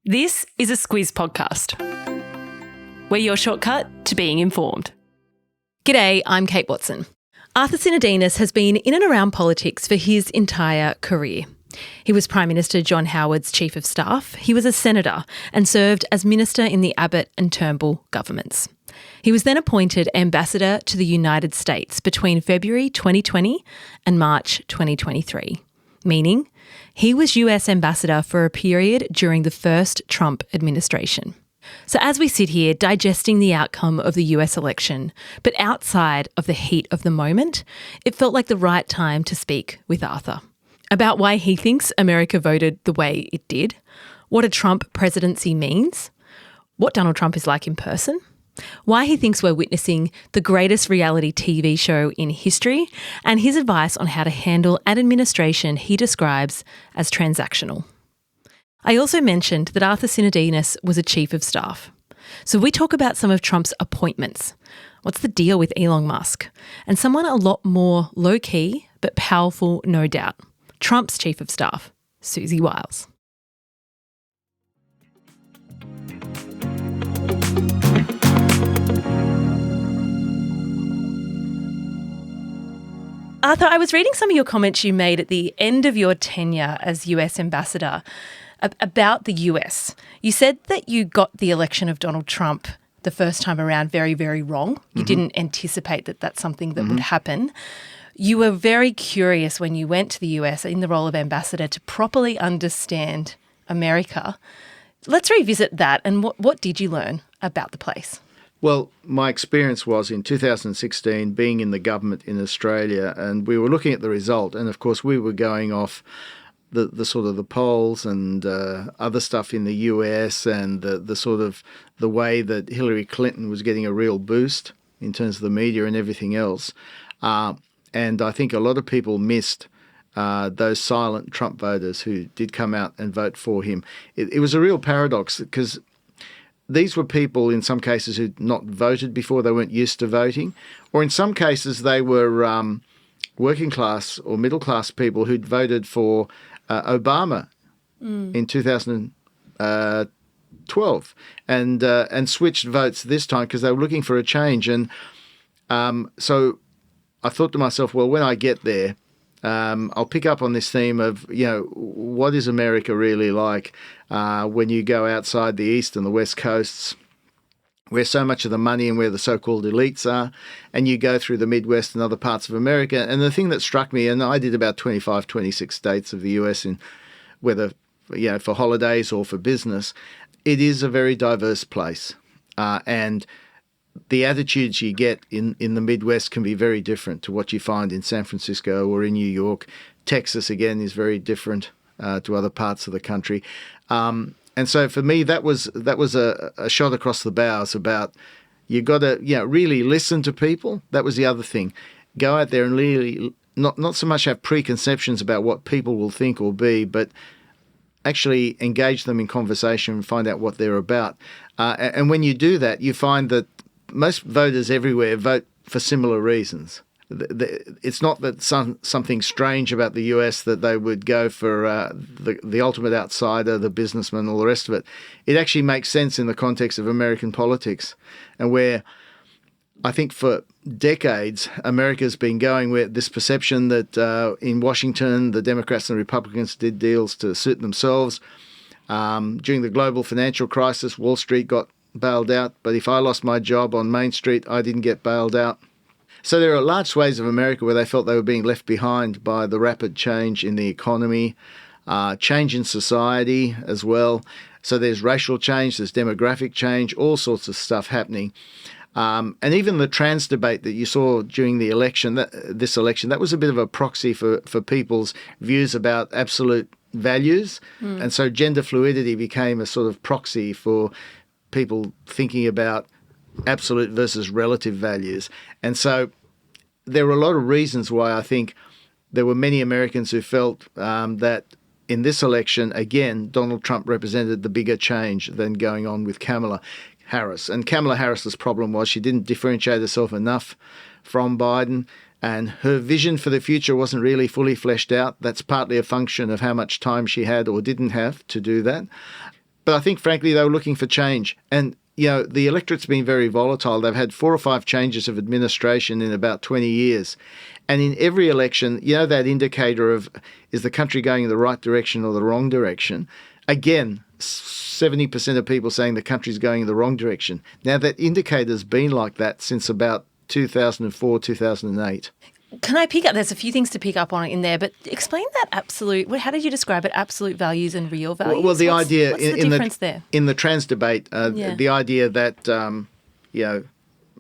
This is a Squiz podcast. We're your shortcut to being informed. G'day, I'm Kate Watson. Arthus Sinodinos has been in and around politics for his entire career. He was Prime Minister John Howard's Chief of Staff, he was a Senator and served as Minister in the Abbott and Turnbull governments. He was then appointed Ambassador to the United States between February 2020 and March 2023, meaning he was US Ambassador for a period during the first Trump administration. So as we sit here digesting the outcome of the US election, but outside of the heat of the moment, it felt like the right time to speak with Arthur about why he thinks America voted the way it did, what a Trump presidency means, what Donald Trump is like in person, why he thinks we're witnessing the greatest reality TV show in history, and his advice on how to handle an administration he describes as transactional. I also mentioned that Arthus Sinodinos was a Chief of Staff. So we talk about some of Trump's appointments. What's the deal with Elon Musk? And someone a lot more low-key but powerful, no doubt. Trump's Chief of Staff, Susie Wiles. Arthur, I was reading some of your comments you made at the end of your tenure as US Ambassador about the US. You said that you got the election of Donald Trump the first time around very, very wrong. You didn't anticipate that that's something that would happen. You were very curious when you went to the US in the role of ambassador to properly understand America. Let's revisit that. And what did you learn about the place? Well, my experience was in 2016 being in the government in Australia, and we were looking at the result. And of course, we were going off the sort of the polls and other stuff in the US and the sort of the way that Hillary Clinton was getting a real boost in terms of the media and everything else. And I think a lot of people missed those silent Trump voters who did come out and vote for him. It was a real paradox because these were people in some cases who'd not voted before, they weren't used to voting, or in some cases they were working class or middle class people who'd voted for Obama in 2012 and switched votes this time because they were looking for a change. And so I thought to myself, well, when I get there, I'll pick up on this theme of, what is America really like when you go outside the East and the West Coasts, where so much of the money and where the so-called elites are, and you go through the Midwest and other parts of America. And the thing that struck me, and I did about 25, 26 states of the US, in whether for holidays or for business, it is a very diverse place. And the attitudes you get in the Midwest can be very different to what you find in San Francisco or in New York. Texas, again, is very different to other parts of the country. And so for me, that was a shot across the bows about you got to really listen to people. That was the other thing. Go out there and really not so much have preconceptions about what people will think or be, but actually engage them in conversation and find out what they're about. And when you do that, you find that most voters everywhere vote for similar reasons. It's not that something strange about the US that they would go for the ultimate outsider, the businessman, all the rest of it. It actually makes sense in the context of American politics, and where I think for decades America's been going with this perception that in Washington the Democrats and Republicans did deals to suit themselves. During the global financial crisis, Wall Street got bailed out, but if I lost my job on Main Street, I didn't get bailed out. So there are large swathes of America where they felt they were being left behind by the rapid change in the economy, change in society as well. So there's racial change, there's demographic change, all sorts of stuff happening. And even the trans debate that you saw during the election, this election, that was a bit of a proxy for people's views about absolute values. And so gender fluidity became a sort of proxy for people thinking about absolute versus relative values. And so there were a lot of reasons why I think there were many Americans who felt that in this election, again, Donald Trump represented the bigger change than going on with Kamala Harris. And Kamala Harris's problem was she didn't differentiate herself enough from Biden, and her vision for the future wasn't really fully fleshed out. That's partly a function of how much time she had or didn't have to do that. But I think, frankly, they were looking for change. And, the electorate's been very volatile. They've had 4 or 5 changes of administration in about 20 years. And in every election, that indicator of is the country going in the right direction or the wrong direction? Again, 70% of people saying the country's going in the wrong direction. Now, that indicator's been like that since about 2004, 2008. Can I pick up? There's a few things to pick up on in there, but explain that how did you describe it? Absolute values and real values? Well, the idea what's the difference there? In the trans debate, the idea that,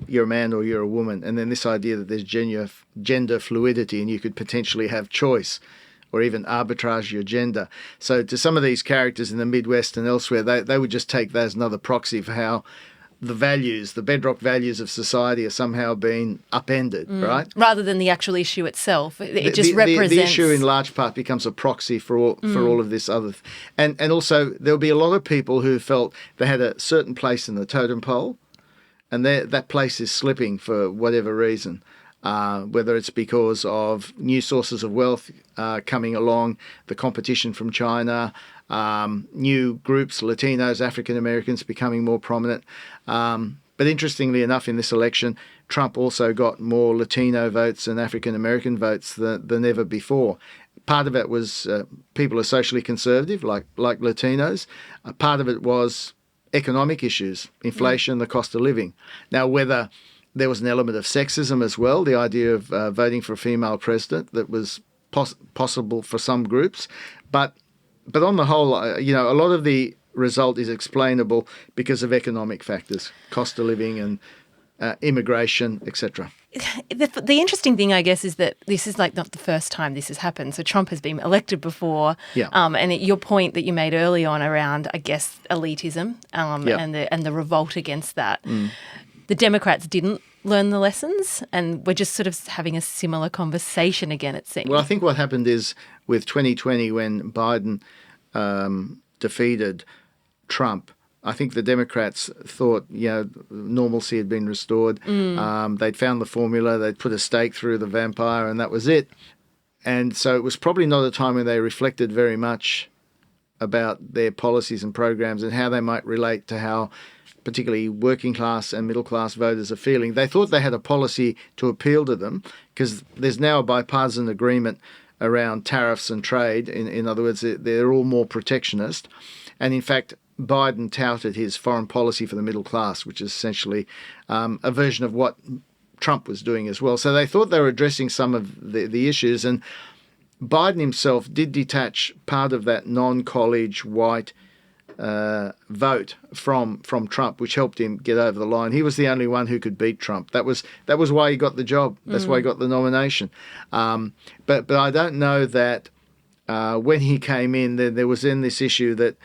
you're a man or you're a woman, and then this idea that there's gender fluidity and you could potentially have choice or even arbitrage your gender. So to some of these characters in the Midwest and elsewhere, they would just take that as another proxy for how the bedrock values of society are somehow being upended, right? Rather than the actual issue itself. It just represents... The issue in large part becomes a proxy for all of this other... And also there'll be a lot of people who felt they had a certain place in the totem pole, and that place is slipping for whatever reason, whether it's because of new sources of wealth coming along, the competition from China, new groups, Latinos, African Americans becoming more prominent. But interestingly enough, in this election, Trump also got more Latino votes and African American votes than ever before. Part of it was people are socially conservative, like Latinos. Part of it was economic issues, inflation, the cost of living. Now, whether there was an element of sexism as well, the idea of voting for a female president that was possible for some groups. But on the whole, a lot of the result is explainable because of economic factors, cost of living and immigration, etc. The interesting thing, I guess, is that this is not the first time this has happened. So Trump has been elected before. Yeah. And your point that you made early on around, I guess, elitism and the revolt against that. The Democrats didn't learn the lessons, and we're just sort of having a similar conversation again, it seems. Well, I think what happened is with 2020, when Biden defeated Trump, I think the Democrats thought, normalcy had been restored. They'd found the formula, they'd put a stake through the vampire, and that was it. And so it was probably not a time when they reflected very much about their policies and programs and how they might relate to how particularly working class and middle class voters are feeling. They thought they had a policy to appeal to them because there's now a bipartisan agreement around tariffs and trade. In other words, they're all more protectionist. And in fact, Biden touted his foreign policy for the middle class, which is essentially a version of what Trump was doing as well. So they thought they were addressing some of the issues. And Biden himself did detach part of that non-college white vote from Trump, which helped him get over the line. He was the only one who could beat Trump. That was why he got the job. That's why he got the nomination. But I don't know that when he came in, there was then this issue that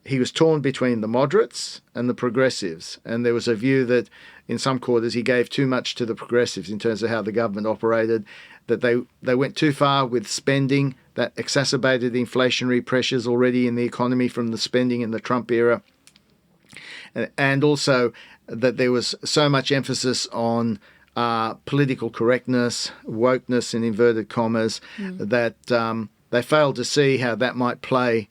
he was torn between the moderates and the progressives. And there was a view that in some quarters he gave too much to the progressives in terms of how the government operated, that they went too far with spending, that exacerbated the inflationary pressures already in the economy from the spending in the Trump era. And also that there was so much emphasis on political correctness, wokeness in inverted commas, that they failed to see how that might play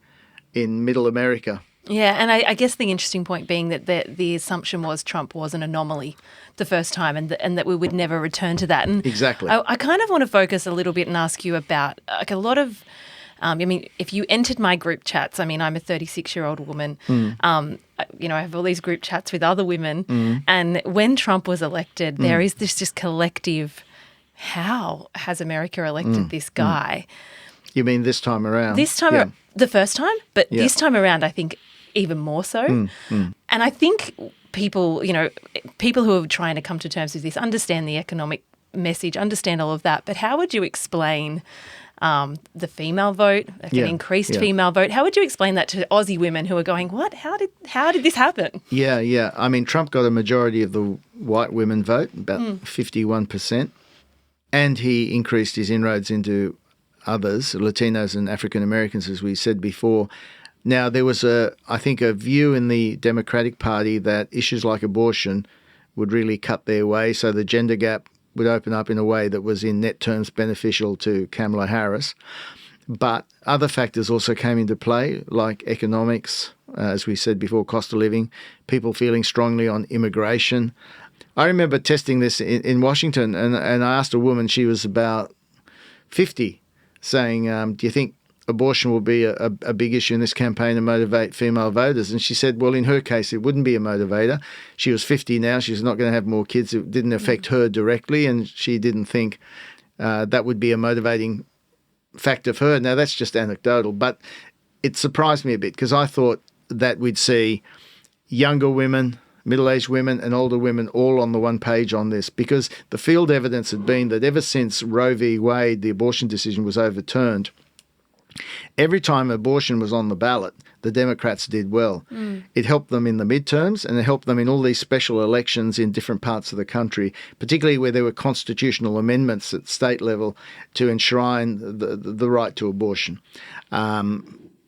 in middle America. Yeah, and I guess the interesting point being that the assumption was Trump was an anomaly the first time and that we would never return to that. And exactly. I kind of want to focus a little bit and ask you about a lot of, if you entered my group chats, I'm a 36-year-old woman, I have all these group chats with other women, and when Trump was elected, there is this just collective, how has America elected this guy? You mean this time around? This time, the first time, but this time around, I think even more so. And I think people who are trying to come to terms with this understand the economic message, understand all of that. But how would you explain the female vote, an increased female vote? How would you explain that to Aussie women who are going, what? How did this happen? Yeah. Trump got a majority of the white women vote, about 51%, and he increased his inroads into others, Latinos and African Americans, as we said before. Now, there was I think a view in the Democratic Party that issues like abortion would really cut their way, so the gender gap would open up in a way that was in net terms beneficial to Kamala Harris. But other factors also came into play, like economics, as we said before, cost of living, people feeling strongly on immigration. I remember testing this in Washington, and I asked a woman, she was about 50, saying, do you think abortion will be a big issue in this campaign to motivate female voters? And she said, well, in her case, it wouldn't be a motivator. She was 50 now. She's not going to have more kids. It didn't affect her directly, and she didn't think that would be a motivating factor for her. Now, that's just anecdotal, but it surprised me a bit because I thought that we'd see younger women, middle-aged women and older women all on the one page on this, because the field evidence had been that ever since Roe v. Wade, the abortion decision, was overturned, every time abortion was on the ballot, the Democrats did well. It helped them in the midterms, and it helped them in all these special elections in different parts of the country, particularly where there were constitutional amendments at state level to enshrine the right to abortion.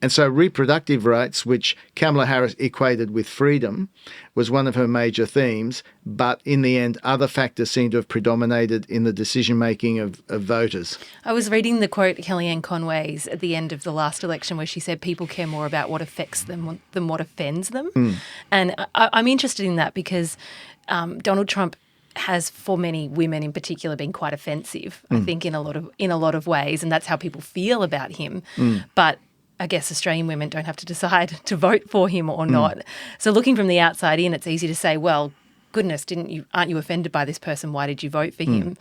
And so reproductive rights, which Kamala Harris equated with freedom, was one of her major themes. But in the end, other factors seem to have predominated in the decision-making of voters. I was reading the quote Kellyanne Conway's at the end of the last election where she said people care more about what affects them than what offends them. And I'm interested in that because Donald Trump has, for many women in particular, been quite offensive, I think, in a lot of ways, and that's how people feel about him. But I guess Australian women don't have to decide to vote for him or not. So looking from the outside in, it's easy to say, well, goodness, aren't you offended by this person? Why did you vote for him?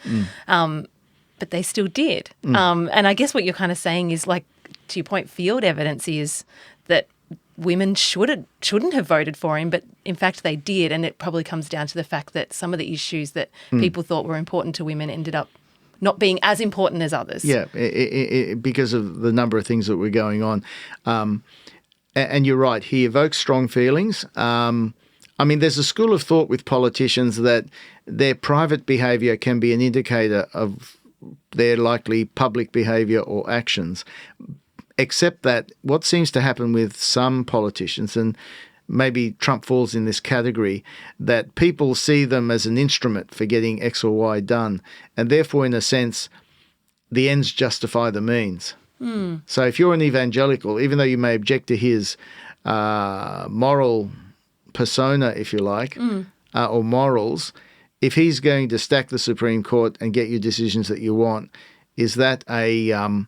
But they still did. And I guess what you're kind of saying is, like, to your point, field evidence is that women shouldn't have voted for him, but in fact they did. And it probably comes down to the fact that some of the issues that people thought were important to women ended up not being as important as others. Yeah, because of the number of things that were going on. And you're right, he evokes strong feelings. I mean, there's a school of thought with politicians that their private behaviour can be an indicator of their likely public behaviour or actions, except that what seems to happen with some politicians, and maybe Trump falls in this category, that people see them as an instrument for getting X or Y done. And therefore, in a sense, the ends justify the means. So if you're an evangelical, even though you may object to his moral persona, if you like, or morals, if he's going to stack the Supreme Court and get you decisions that you want, is that a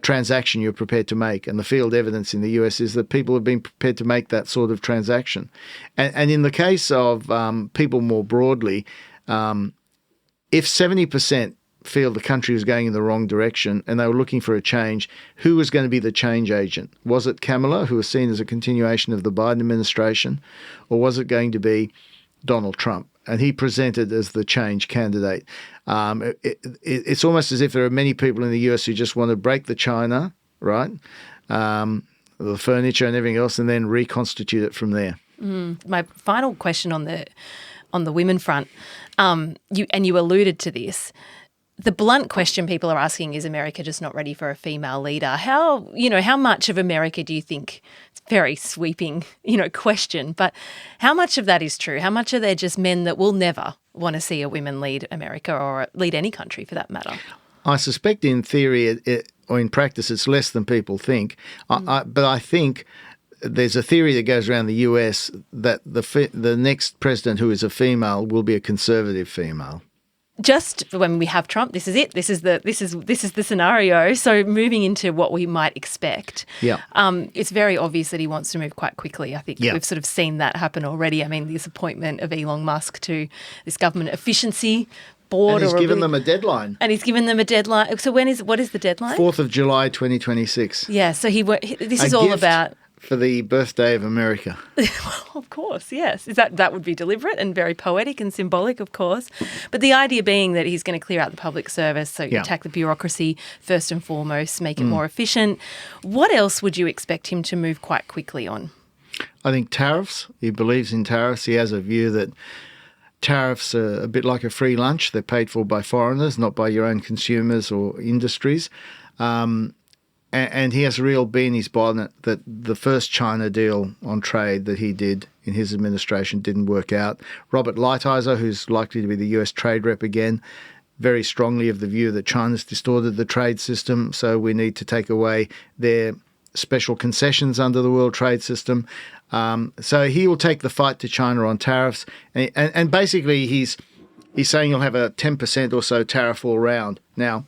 transaction you're prepared to make? And the field evidence in the US is that people have been prepared to make that sort of transaction. And in the case of people more broadly, if 70% feel the country was going in the wrong direction and they were looking for a change, who was going to be the change agent? Was it Kamala, who was seen as a continuation of the Biden administration, or was it going to be Donald Trump? And he presented as the change candidate. It's almost as if there are many people in the US who just want to break the china, right, the furniture and everything else, and then reconstitute it from there. My final question on the women front, you alluded to this. The blunt question people are asking is America just not ready for a female leader? How much of America do you think, it's a very sweeping, question, but how much of that is true? How much are there just men that will never want to see a woman lead America or lead any country for that matter? I suspect in theory or in practice it's less than people think, but I think there's a theory that goes around the US that the next president who is a female will be a conservative female. Just when we have Trump, this is it. This is the scenario. So moving into what we might expect, it's very obvious that he wants to move quite quickly. I think we've sort of seen that happen already. I mean, this appointment of Elon Musk to this government efficiency board, and he's given them a deadline. So what is the deadline? 4th of July, 2026. Yeah. So this is all about. For the birthday of America. Well, of course, yes. That would be deliberate and very poetic and symbolic, of course. But the idea being that he's going to clear out the public service, so attack the bureaucracy first and foremost, make it more efficient. What else would you expect him to move quite quickly on? I think tariffs. He believes in tariffs. He has a view that tariffs are a bit like a free lunch. They're paid for by foreigners, not by your own consumers or industries. And he has a real bee in his bonnet that the first China deal on trade that he did in his administration didn't work out. Robert Lighthizer, who's likely to be the US trade rep again, very strongly of the view that China's distorted the trade system, so we need to take away their special concessions under the World Trade System. So he will take the fight to China on tariffs, and basically he's saying he'll have a 10% or so tariff all round. Now,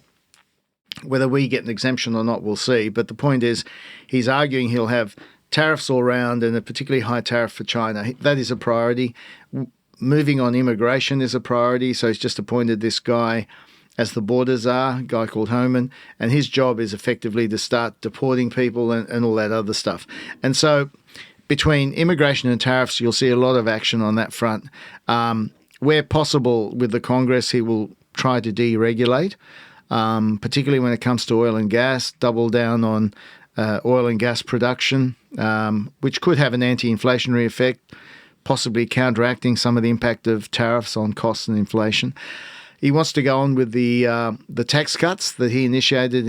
whether we get an exemption or not, we'll see. But the point is, he's arguing he'll have tariffs all round and a particularly high tariff for China. That is a priority. Moving on immigration is a priority. So he's just appointed this guy as the borders are, a guy called Homan, and his job is effectively to start deporting people and all that other stuff. And so between immigration and tariffs, you'll see a lot of action on that front. Where possible with the Congress, he will try to deregulate, particularly when it comes to oil and gas, double down on oil and gas production, which could have an anti-inflationary effect, possibly counteracting some of the impact of tariffs on costs and inflation. He wants to go on with the tax cuts that he initiated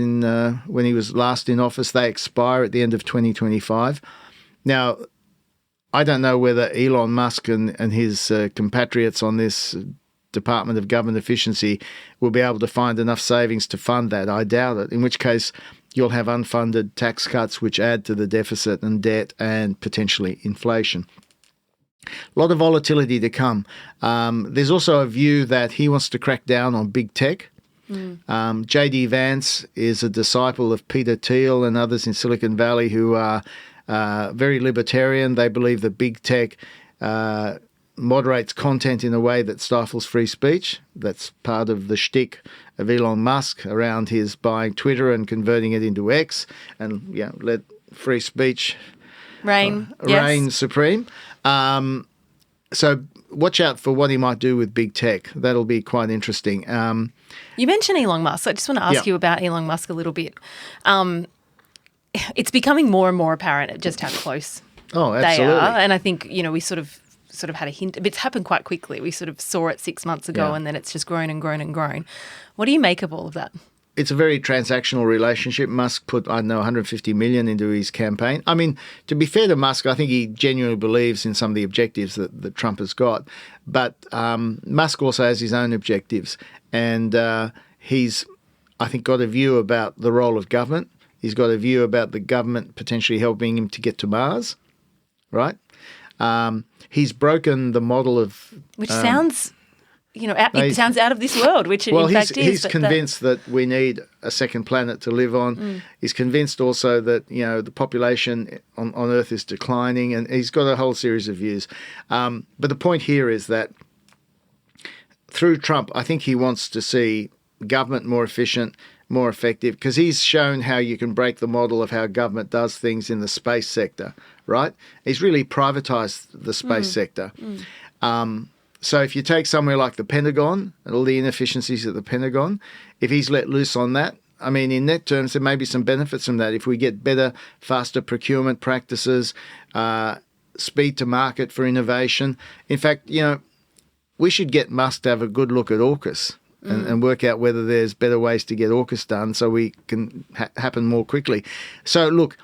when he was last in office. They expire at the end of 2025. Now, I don't know whether Elon Musk and his compatriots on this Department of Government Efficiency will be able to find enough savings to fund that. I doubt it, in which case you'll have unfunded tax cuts which add to the deficit and debt and potentially inflation. A lot of volatility to come. There's also a view that he wants to crack down on big tech. J.D. Vance is a disciple of Peter Thiel and others in Silicon Valley who are very libertarian. They believe that big tech moderates content in a way that stifles free speech. That's part of the shtick of Elon Musk around his buying Twitter and converting it into X and let free speech reign supreme. So watch out for what he might do with big tech. That'll be quite interesting. You mentioned Elon Musk. I just want to ask you about Elon Musk a little bit. It's becoming more and more apparent just how close they are. And I think, we sort of had a hint. It's happened quite quickly. We sort of saw it 6 months ago and then it's just grown and grown and grown. What do you make of all of that? It's a very transactional relationship. Musk put, $150 million into his campaign. I mean, to be fair to Musk, I think he genuinely believes in some of the objectives that Trump has got. But Musk also has his own objectives. And he's, I think, got a view about the role of government. He's got a view about the government potentially helping him to get to Mars, right? He's broken the model of... Which sounds... it sounds out of this world, which in fact is. He's convinced that we need a second planet to live on. He's convinced also that, the population on Earth is declining, and he's got a whole series of views. But the point here is that through Trump, I think he wants to see government more efficient, more effective, because he's shown how you can break the model of how government does things in the space sector, right? He's really privatized the space sector. So if you take somewhere like the Pentagon and all the inefficiencies at the Pentagon, if he's let loose on that, I mean, in net terms, there may be some benefits from that. If we get better, faster procurement practices, speed to market for innovation. In fact, we should get Musk to have a good look at AUKUS and work out whether there's better ways to get AUKUS done so we can happen more quickly. So look,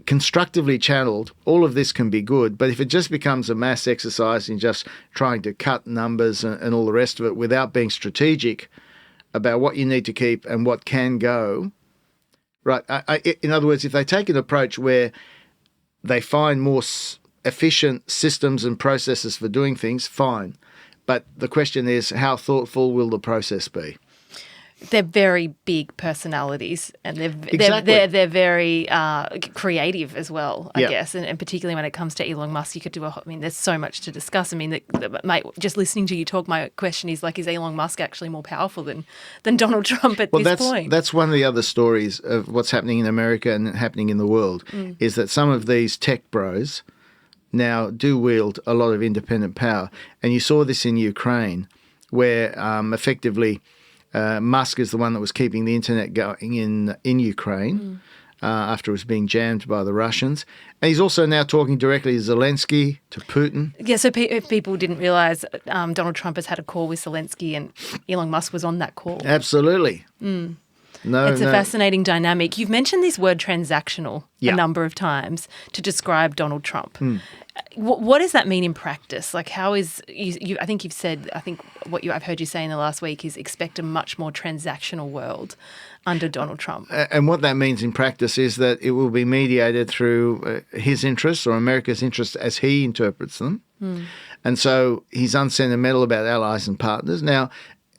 constructively channeled, all of this can be good, but if it just becomes a mass exercise in just trying to cut numbers and all the rest of it without being strategic about what you need to keep and what can go, right? In other words, if they take an approach where they find more efficient systems and processes for doing things, fine. But the question is, how thoughtful will the process be? They're very big personalities, and they're very creative as well, I guess. And particularly when it comes to Elon Musk, you could do there's so much to discuss. I mean, mate, just listening to you talk, my question is is Elon Musk actually more powerful than Donald Trump at this point? That's one of the other stories of what's happening in America and happening in the world, is that some of these tech bros now do wield a lot of independent power. And you saw this in Ukraine, where effectively Musk is the one that was keeping the internet going in Ukraine after it was being jammed by the Russians. And he's also now talking directly to Zelensky, to Putin. Yeah, so if people didn't realise, Donald Trump has had a call with Zelensky and Elon Musk was on that call. Absolutely. No, it's a fascinating dynamic. You've mentioned this word transactional a number of times to describe Donald Trump. What does that mean in practice? Like, how is you? I think you've said. I think what I've heard you say in the last week is expect a much more transactional world under Donald Trump. And what that means in practice is that it will be mediated through his interests or America's interests as he interprets them. And so he's unsentimental about allies and partners. Now,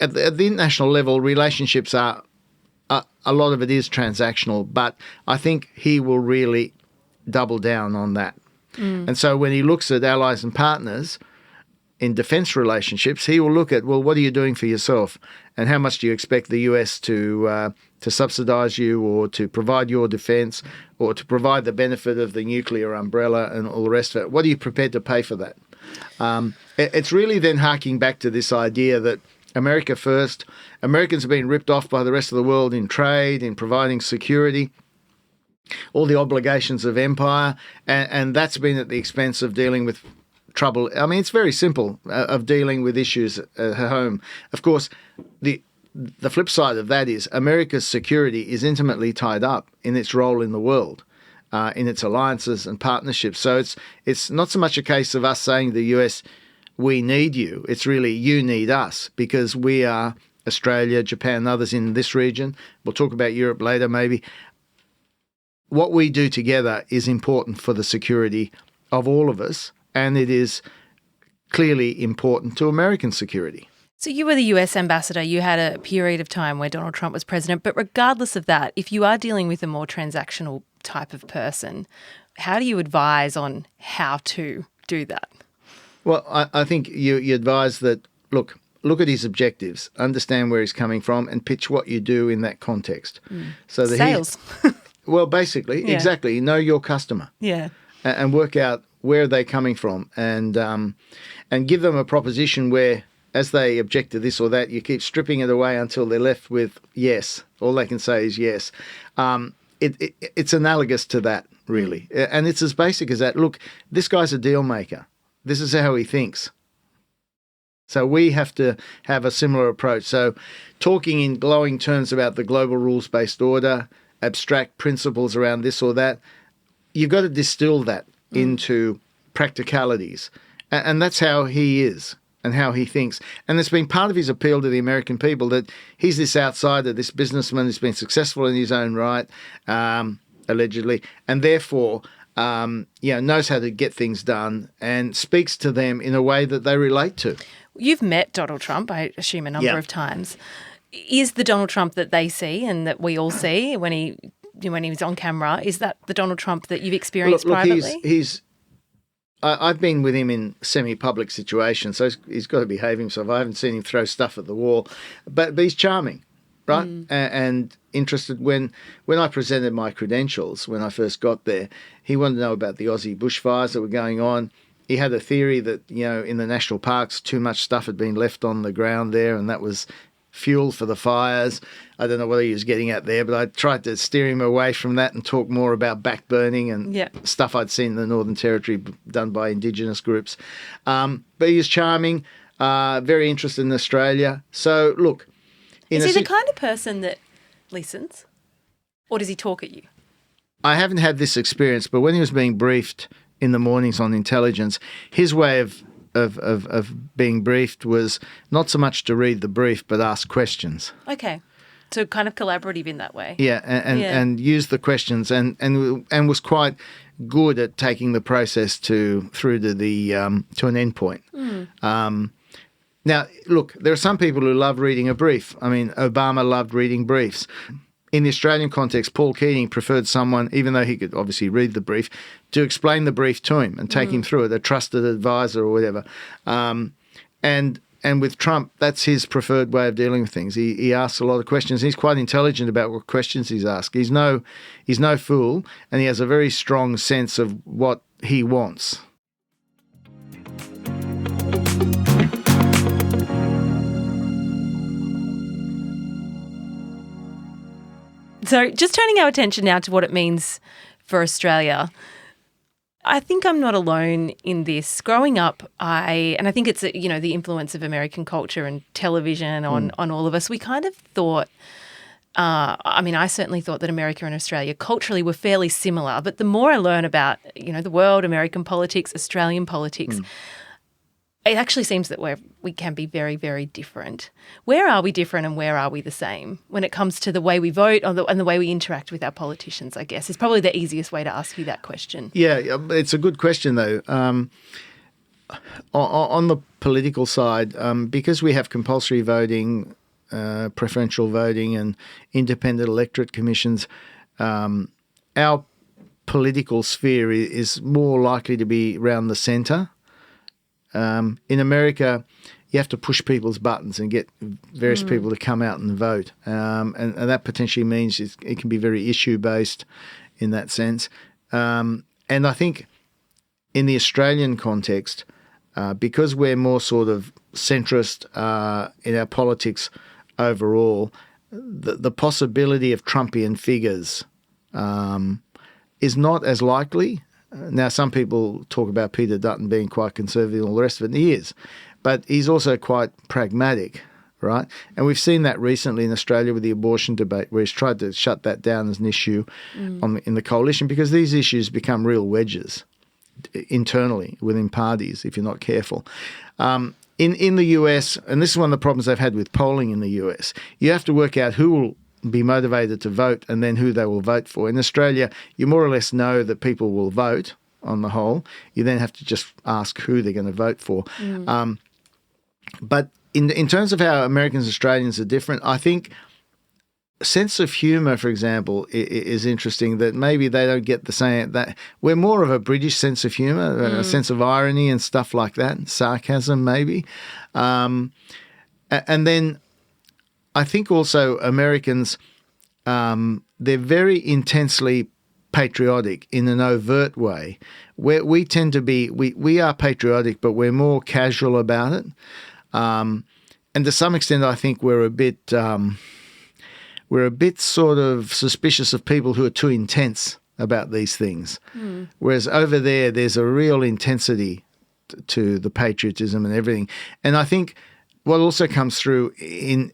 at the international level, relationships are a lot of it is transactional, but I think he will really double down on that. And so when he looks at allies and partners in defence relationships, he will look at, well, what are you doing for yourself, and how much do you expect the US to subsidise you, or to provide your defence, or to provide the benefit of the nuclear umbrella and all the rest of it? What are you prepared to pay for that? It's really then harking back to this idea that America first. Americans have been ripped off by the rest of the world in trade, in providing security, all the obligations of empire, and that's been at the expense of dealing with trouble. I mean, it's very simple, of dealing with issues at home. Of course, the flip side of that is America's security is intimately tied up in its role in the world, in its alliances and partnerships. So it's not so much a case of us saying to the US, we need you. It's really you need us, because we are Australia, Japan, and others in this region. We'll talk about Europe later maybe. What we do together is important for the security of all of us, and it is clearly important to American security. So you were the US ambassador. You had a period of time where Donald Trump was president. But regardless of that, if you are dealing with a more transactional type of person, how do you advise on how to do that? Well, I think you advise that, look at his objectives, understand where he's coming from, and pitch what you do in that context. So that sales. Well, basically, exactly. Know your customer. Yeah. And work out where they're coming from, and give them a proposition where, as they object to this or that, you keep stripping it away until they're left with yes. All they can say is yes. It's analogous to that, really. And it's as basic as that. Look, this guy's a deal maker. This is how he thinks. So we have to have a similar approach. So talking in glowing terms about the global rules-based order, abstract principles around this or that, you've got to distill that into practicalities. And that's how he is and how he thinks. And it's been part of his appeal to the American people that he's this outsider, this businessman who's been successful in his own right, allegedly, and therefore knows how to get things done and speaks to them in a way that they relate to. You've met Donald Trump, I assume, a number of times. Is the Donald Trump that they see and that we all see when he's on camera, is that the Donald Trump that you've experienced privately? I've been with him in semi-public situations, so he's got to behave himself. I haven't seen him throw stuff at the wall, but he's charming, right? And interested. When I presented my credentials when I first got there, he wanted to know about the Aussie bushfires that were going on. He had a theory that, in the national parks, too much stuff had been left on the ground there, and that was fuel for the fires. I don't know what he was getting at there, but I tried to steer him away from that and talk more about backburning and stuff I'd seen in the Northern Territory done by Indigenous groups. But he was charming, very interested in Australia. So, look. Is he the kind of person that listens, or does he talk at you? I haven't had this experience, but when he was being briefed in the mornings on intelligence, his way of being briefed was not so much to read the brief, but ask questions. Okay. So kind of collaborative in that way. Yeah, and use the questions and was quite good at taking the process through to the to an end point. Now, look, there are some people who love reading a brief. I mean, Obama loved reading briefs. In the Australian context, Paul Keating preferred someone, even though he could obviously read the brief, to explain the brief to him and take him through it, a trusted advisor or whatever. And with Trump, that's his preferred way of dealing with things. He asks a lot of questions. He's quite intelligent about what questions he's asked. He's no fool, and he has a very strong sense of what he wants. So just turning our attention now to what it means for Australia, I think I'm not alone in this. Growing up, I think it's, the influence of American culture and television on all of us, we kind of thought I certainly thought that America and Australia culturally were fairly similar, but the more I learn about, the world, American politics, Australian politics, it actually seems that we can be very, very different. Where are we different and where are we the same when it comes to the way we vote and the way we interact with our politicians, I guess, is probably the easiest way to ask you that question. Yeah, it's a good question, though. On the political side, because we have compulsory voting, preferential voting and independent electorate commissions, our political sphere is more likely to be around the centre. In America, you have to push people's buttons and get various people to come out and vote. And that potentially means it can be very issue-based in that sense. And I think in the Australian context, because we're more sort of centrist in our politics overall, the possibility of Trumpian figures is not as likely. Now, some people talk about Peter Dutton being quite conservative and all the rest of it, and he is. But he's also quite pragmatic, right? And we've seen that recently in Australia with the abortion debate, where he's tried to shut that down as an issue in the coalition, because these issues become real wedges internally within parties if you're not careful. In the US, and this is one of the problems they've had with polling in the US, you have to work out who will be motivated to vote and then who they will vote for. In Australia, you more or less know that people will vote on the whole. You then have to just ask who they're going to vote for. But in terms of how Americans and Australians are different, I think sense of humour, for example, is interesting, that maybe they don't get the same. That we're more of a British sense of humour, a sense of irony and stuff like that, sarcasm maybe. And then I think also Americans, they're very intensely patriotic in an overt way. Where we tend to be, we are patriotic, but we're more casual about it. And to some extent, I think we're a bit sort of suspicious of people who are too intense about these things. Whereas over there's a real intensity to the patriotism and everything. And I think what also comes through in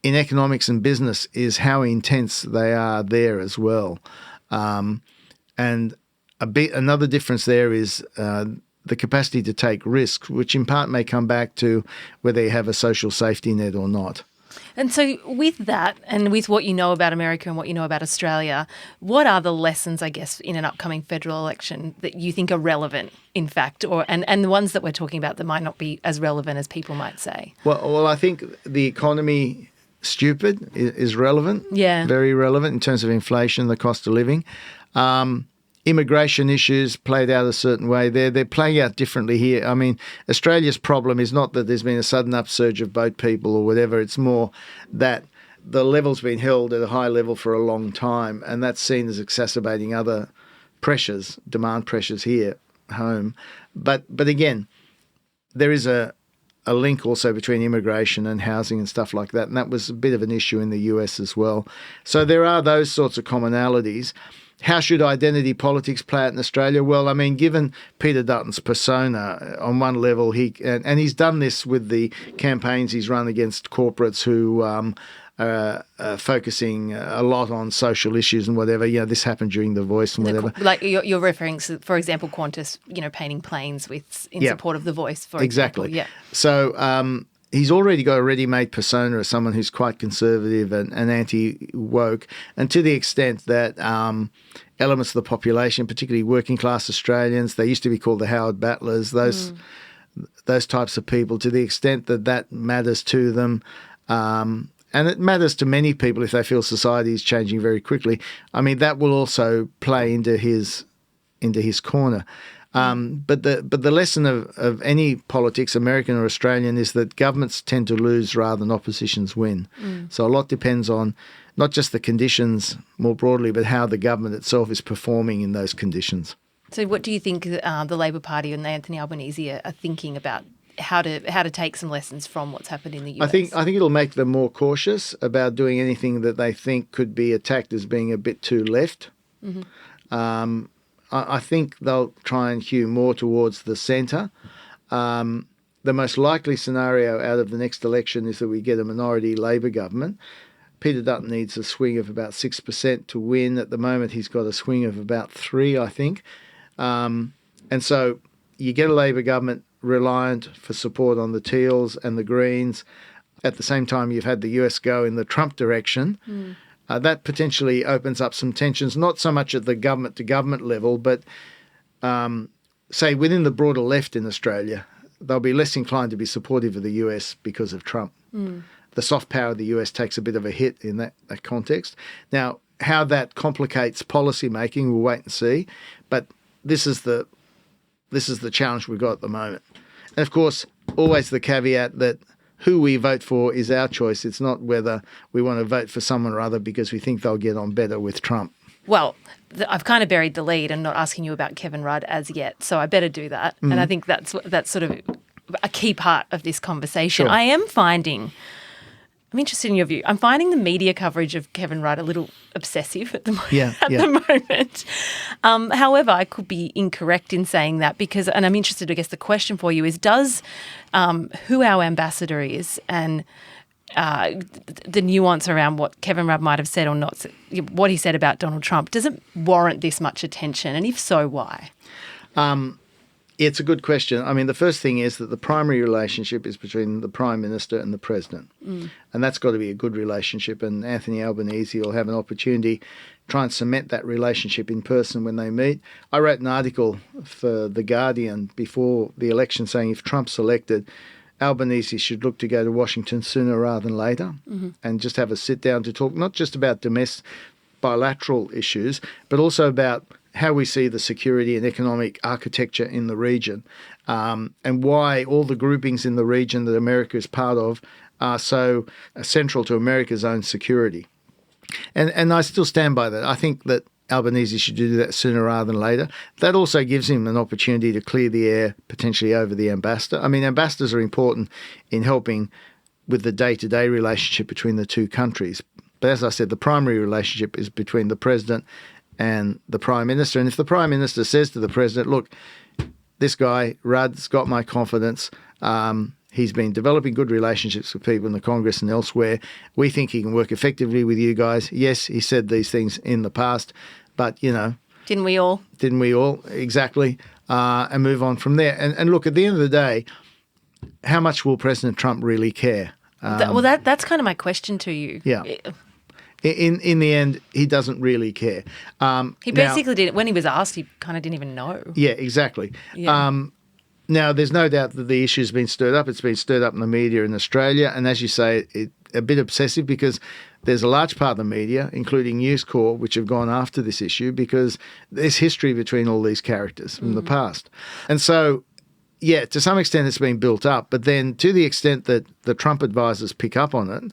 economics and business is how intense they are there as well. And another difference there is the capacity to take risks, which in part may come back to whether you have a social safety net or not. And so with that, and with what you know about America and what you know about Australia, what are the lessons, I guess, in an upcoming federal election that you think are relevant, in fact, and the ones that we're talking about that might not be as relevant as people might say? Well, I think the economy, stupid, is relevant. Yeah. Very relevant in terms of inflation, the cost of living. Immigration issues played out a certain way there. They're playing out differently here. I mean, Australia's problem is not that there's been a sudden upsurge of boat people or whatever. It's more that the level's been held at a high level for a long time, and that's seen as exacerbating other pressures, demand pressures here home. But again, there is a link also between immigration and housing and stuff like that, and that was a bit of an issue in the US as well. So there are those sorts of commonalities. How should identity politics play out in Australia? Well, I mean, given Peter Dutton's persona, on one level, and he's done this with the campaigns he's run against corporates who are focusing a lot on social issues and whatever. This happened during The Voice and whatever. Like you're referring to, for example, Qantas, painting planes in support of The Voice, for example. Exactly. Yeah. So he's already got a ready-made persona as someone who's quite conservative and anti-woke, and to the extent that elements of the population, particularly working-class Australians, they used to be called the Howard Battlers, those types of people, to the extent that matters to them, and it matters to many people if they feel society is changing very quickly. I mean, that will also play into his corner. But the lesson of any politics, American or Australian, is that governments tend to lose rather than oppositions win. So a lot depends on not just the conditions more broadly, but how the government itself is performing in those conditions. So what do you think the Labor Party and Anthony Albanese are thinking about how to take some lessons from what's happened in the US? I think it'll make them more cautious about doing anything that they think could be attacked as being a bit too left. I think they'll try and hew more towards the centre. The most likely scenario out of the next election is that we get a minority Labor government. Peter Dutton needs a swing of about 6% to win. At the moment, he's got a swing of about 3%, I think. And so you get a Labor government reliant for support on the Teals and the Greens. At the same time, you've had the US go in the Trump direction. That potentially opens up some tensions, not so much at the government-to-government level, but say within the broader left in Australia, they'll be less inclined to be supportive of the US because of Trump. The soft power of the US takes a bit of a hit in that context. Now, how that complicates policy making, we'll wait and see. But this is the challenge we've got at the moment. And of course, always the caveat that who we vote for is our choice. It's not whether we want to vote for someone or other because we think they'll get on better with Trump. Well, I've kind of buried the lead and not asking you about Kevin Rudd as yet, so I better do that. And I think that's sort of a key part of this conversation. Sure. I'm interested in your view. I'm finding the media coverage of Kevin Rudd a little obsessive at the moment. The moment. However, I could be incorrect in saying that because, and I'm interested, I guess the question for you is, does who our ambassador is and the nuance around what Kevin Rudd might have said or not, what he said about Donald Trump, does it warrant this much attention? And if so, why? It's a good question. I mean, the first thing is that the primary relationship is between the Prime Minister and the President. And that's got to be a good relationship. And Anthony Albanese will have an opportunity to try and cement that relationship in person when they meet. I wrote an article for The Guardian before the election saying if Trump's elected, Albanese should look to go to Washington sooner rather than later and just have a sit down to talk not just about domestic bilateral issues, but also about how we see the security and economic architecture in the region and why all the groupings in the region that America is part of are so central to America's own security. And I still stand by that. I think that Albanese should do that sooner rather than later. That also gives him an opportunity to clear the air potentially over the ambassador. I mean, ambassadors are important in helping with the day-to-day relationship between the two countries. But as I said, the primary relationship is between the President and the Prime Minister. And if the Prime Minister says to the President, look, this guy, Rudd's got my confidence. He's been developing good relationships with people in the Congress and elsewhere. We think he can work effectively with you guys. Yes, he said these things in the past, but, you know. Didn't we all? Didn't we all? Exactly. And move on from there. And look, at the end of the day, how much will President Trump really care? That's kind of my question to you. Yeah. In the end, he doesn't really care. He basically didn't. When he was asked, he kind of didn't even know. Yeah, exactly. Yeah. Now, there's no doubt that the issue's been stirred up. It's been stirred up in the media in Australia. And as you say, a bit obsessive because there's a large part of the media, including News Corp, which have gone after this issue because there's history between all these characters from the past. And so, yeah, to some extent it's been built up. But then to the extent that the Trump advisors pick up on it,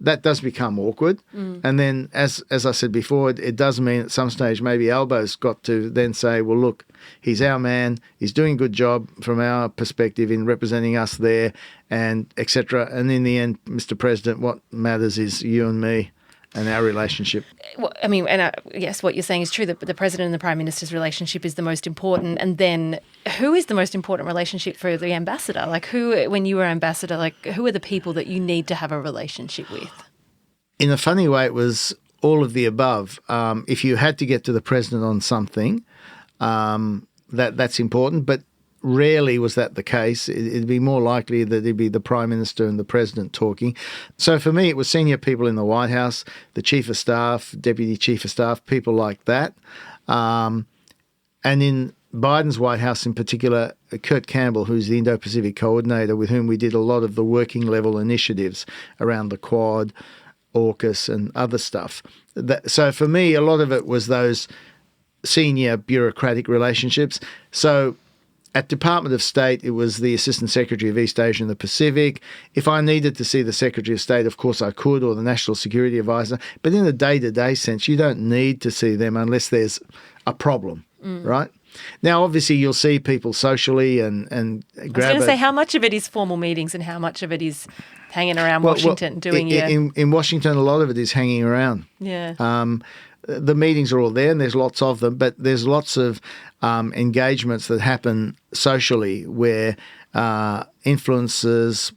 that does become awkward. And then, as I said before, it does mean at some stage maybe Albo's got to then say, well, look, he's our man. He's doing a good job from our perspective in representing us there and et cetera. And in the end, Mr. President, what matters is you and me and our relationship. Well, I mean, and yes, what you're saying is true, that the President and the Prime Minister's relationship is the most important. And then who is the most important relationship for the ambassador? Like who, when you were ambassador, like who are the people that you need to have a relationship with? In a funny way, it was all of the above. If you had to get to the President on something, that's important. But rarely was that the case. It'd be more likely that it'd be the Prime Minister and the President talking. So for me, it was senior people in the White House, the Chief of Staff, Deputy Chief of Staff, people like that. And in Biden's White House in particular, Kurt Campbell, who's the Indo-Pacific coordinator, with whom we did a lot of the working level initiatives around the Quad, AUKUS and other stuff. So for me, a lot of it was those senior bureaucratic relationships. So at Department of State, it was the Assistant Secretary of East Asia and the Pacific. If I needed to see the Secretary of State, of course I could, or the National Security Advisor. But in a day-to-day sense, you don't need to see them unless there's a problem, right? Now, obviously, you'll see people socially and grab. I was going to say, how much of it is formal meetings and how much of it is hanging around Washington doing in Washington, a lot of it is hanging around. Yeah. The meetings are all there and there's lots of them, but there's lots of engagements that happen socially where influencers,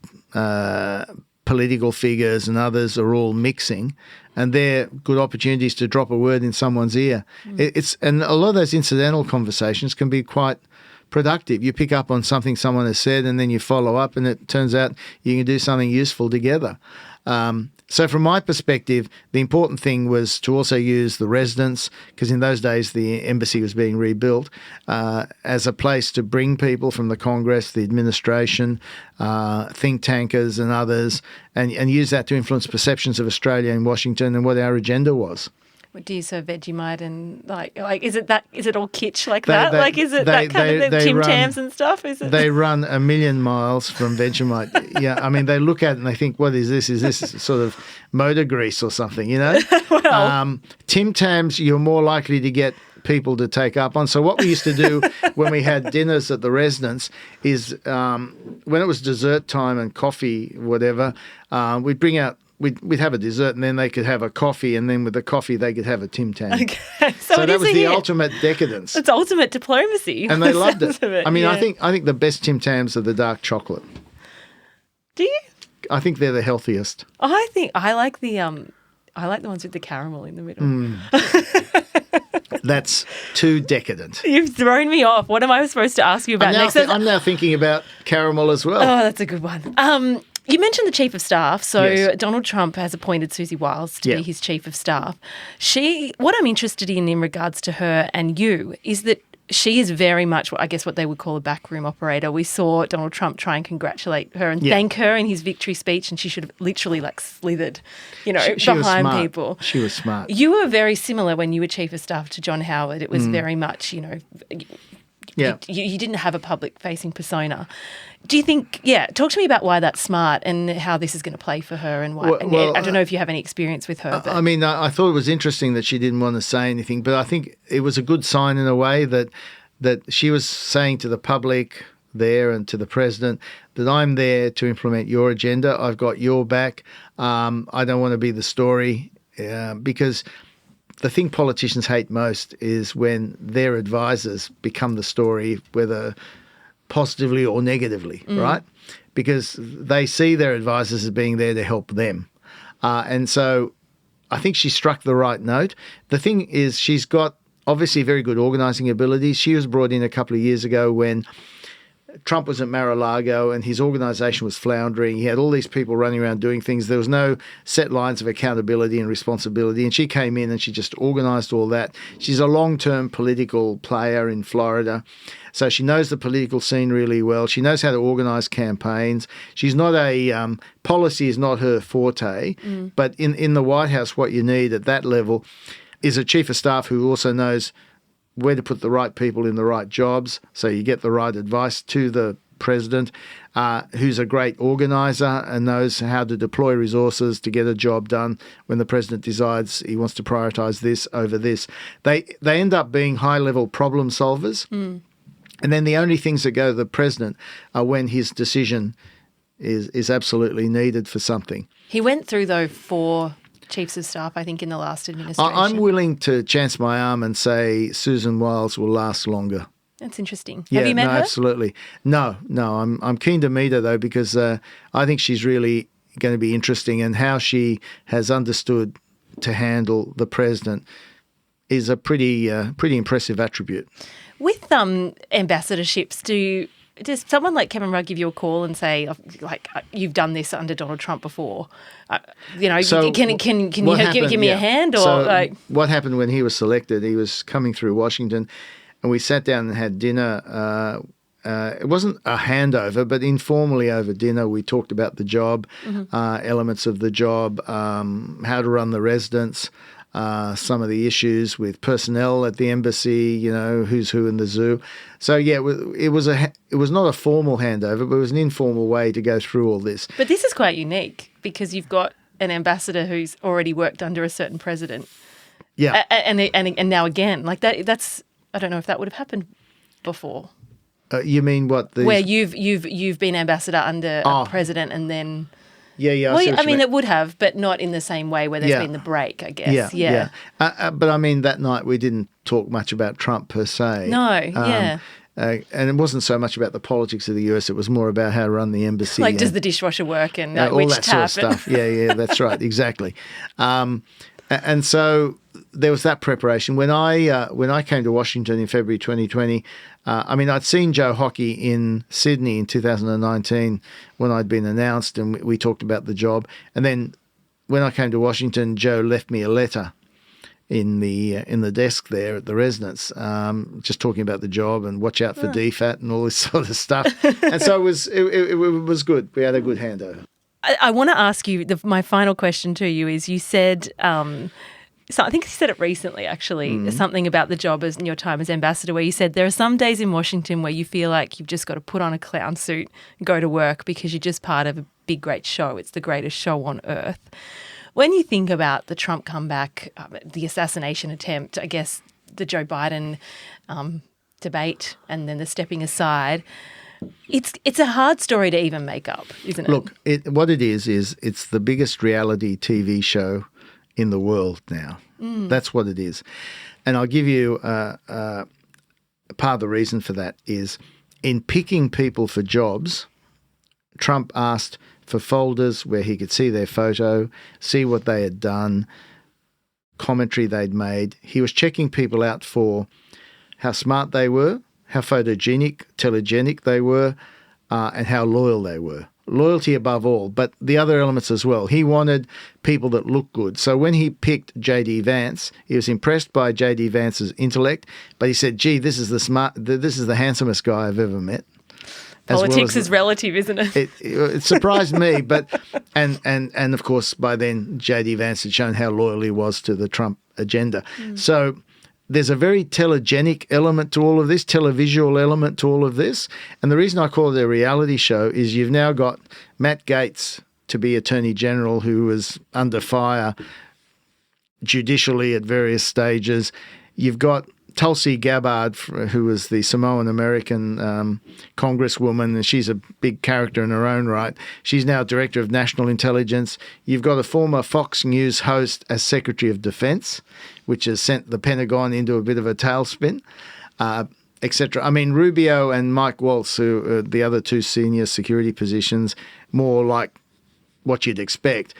political figures and others are all mixing, and they're good opportunities to drop a word in someone's ear. And a lot of those incidental conversations can be quite productive. You pick up on something someone has said, and then you follow up, and it turns out you can do something useful together. So from my perspective, the important thing was to also use the residence, because in those days the embassy was being rebuilt, as a place to bring people from the Congress, the administration, think tankers and others, and use that to influence perceptions of Australia in Washington and what our agenda was. What do you serve Vegemite and like is it all kitsch like that? Like is it that kind of Tim Tams and stuff? Is it? They run a million miles from Vegemite. Yeah, I mean they look at it and they think, what is this? Is this sort of motor grease or something? You know, well. Tim Tams you're more likely to get people to take up on. So what we used to do when we had dinners at the residence is when it was dessert time and coffee, whatever, we'd bring out. We'd have a dessert and then they could have a coffee, and then with the coffee they could have a Tim Tam. Okay. So that was the ultimate decadence. It's ultimate diplomacy. And they loved it. I mean, yeah. I think the best Tim Tams are the dark chocolate. Do you? I think they're the healthiest. I think I like the ones with the caramel in the middle. That's too decadent. You've thrown me off. What am I supposed to ask you about next? I'm now thinking about caramel as well. Oh, that's a good one. You mentioned the Chief of Staff. So Yes. Donald Trump has appointed Susie Wiles to Yeah. be his Chief of Staff. What I'm interested in regards to her and you is that she is very much, I guess, what they would call a backroom operator. We saw Donald Trump try and congratulate her and thank her in his victory speech, and she should have literally slithered, she behind was smart. people. She was smart. You were very similar when you were Chief of Staff to John Howard. It was very much, Yeah. you didn't have a public-facing persona. Do you think, talk to me about why that's smart and how this is going to play for her and why. Well, I don't know if you have any experience with her. But. I mean, I thought it was interesting that she didn't want to say anything, but I think it was a good sign in a way that she was saying to the public there and to the president that I'm there to implement your agenda. I've got your back. I don't want to be the story because the thing politicians hate most is when their advisors become the story, whether positively or negatively, right? Because they see their advisors as being there to help them. And so I think she struck the right note. The thing is she's got obviously very good organising abilities. She was brought in a couple of years ago when Trump was at Mar-a-Lago and his organisation was floundering. He had all these people running around doing things. There was no set lines of accountability and responsibility. And she came in and she just organised all that. She's a long-term political player in Florida. So she knows the political scene really well. She knows how to organise campaigns. She's not policy is not her forte. But in the White House, what you need at that level is a chief of staff who also knows where to put the right people in the right jobs, so you get the right advice to the president, who's a great organiser and knows how to deploy resources to get a job done when the president decides he wants to prioritise this over this. They end up being high-level problem solvers, and then the only things that go to the president are when his decision is absolutely needed for something. He went through, though, 4 Chiefs of Staff, I think, in the last administration. I'm willing to chance my arm and say Susan Wiles will last longer. That's interesting. Yeah, Have you met her? Absolutely. No. I'm keen to meet her though because I think she's really going to be interesting, and how she has understood to handle the president is a pretty impressive attribute. With ambassadorships, does someone like Kevin Rudd give you a call and say, like, you've done this under Donald Trump before? So can you give me a hand? Or what happened when he was selected? He was coming through Washington, and we sat down and had dinner. It wasn't a handover, but informally over dinner, we talked about the job, elements of the job, how to run the residence, some of the issues with personnel at the embassy, who's who in the zoo. So yeah, it was not a formal handover, but it was an informal way to go through all this. But this is quite unique because you've got an ambassador who's already worked under a certain president. Yeah, and now again, like that. That's, I don't know if that would have happened before. You mean what? Where you've been ambassador under a president and then. Yeah. Well, I mean, it would have, but not in the same way where there's been the break, I guess. Yeah. But I mean, that night we didn't talk much about Trump per se. No, And it wasn't so much about the politics of the US, it was more about how to run the embassy. Like, does the dishwasher work and all which that tap? sort of stuff. Yeah, that's right, exactly. And so there was that preparation. When I came to Washington in February 2020, I'd seen Joe Hockey in Sydney in 2019 when I'd been announced, and we talked about the job. And then when I came to Washington, Joe left me a letter in the desk there at the residence, just talking about the job and watch out for DFAT and all this sort of stuff. And so it was good. We had a good handover. I want to ask you, my final question to you is, you said, so I think you said it recently actually, something about the job in your time as ambassador, where you said there are some days in Washington where you feel like you've just got to put on a clown suit and go to work because you're just part of a big, great show. It's the greatest show on earth. When you think about the Trump comeback, the assassination attempt, I guess the Joe Biden debate, and then the stepping aside, it's a hard story to even make up, isn't it? Look, what it is it's the biggest reality TV show in the world now. That's what it is. And I'll give you part of the reason for that is in picking people for jobs, Trump asked for folders where he could see their photo, see what they had done, commentary they'd made. He was checking people out for how smart they were, how photogenic, telegenic they were, and how loyal they were. Loyalty above all, but the other elements as well. He wanted people that looked good. So when he picked J.D. Vance, he was impressed by J.D. Vance's intellect, but he said, gee, this is the handsomest guy I've ever met. Politics is relative, isn't it? It surprised me, but and of course by then J.D. Vance had shown how loyal he was to the Trump agenda. So there's a very telegenic element to all of this, televisual element to all of this. And the reason I call it a reality show is you've now got Matt Gaetz to be Attorney General, who was under fire judicially at various stages. You've got Tulsi Gabbard, who was the Samoan American congresswoman, and she's a big character in her own right. She's now Director of National Intelligence. You've got a former Fox News host as Secretary of Defense, which has sent the Pentagon into a bit of a tailspin, etc. I mean, Rubio and Mike Waltz, who are the other two senior security positions, more like what you'd expect.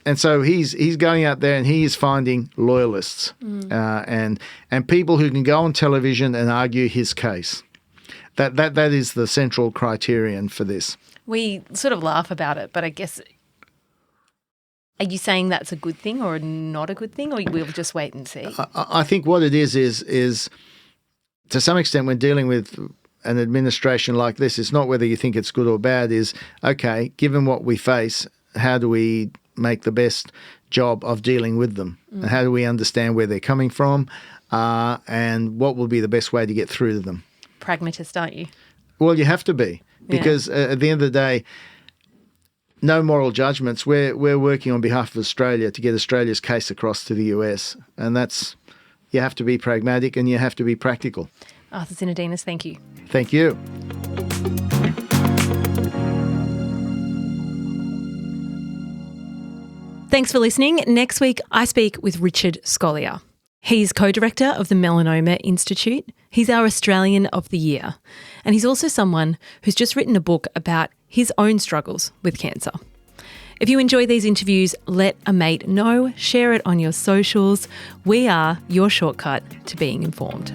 And so he's going out there and he is finding loyalists and people who can go on television and argue his case. That is the central criterion for this. We sort of laugh about it, but I guess, are you saying that's a good thing or not a good thing, or we'll just wait and see? I think what it is to some extent when dealing with an administration like this, it's not whether you think it's good or bad, is, okay, given what we face, how do we make the best job of dealing with them? And how do we understand where they're coming from and what will be the best way to get through to them? Pragmatist, aren't you? Well, you have to be, because at the end of the day, no moral judgments. We're working on behalf of Australia to get Australia's case across to the US, and that's, you have to be pragmatic and you have to be practical. Arthus Sinodinos, thank you. Thank you. Thanks for listening. Next week, I speak with Richard Scolyer. He's co-director of the Melanoma Institute. He's our Australian of the Year. And he's also someone who's just written a book about his own struggles with cancer. If you enjoy these interviews, let a mate know. Share it on your socials. We are your shortcut to being informed.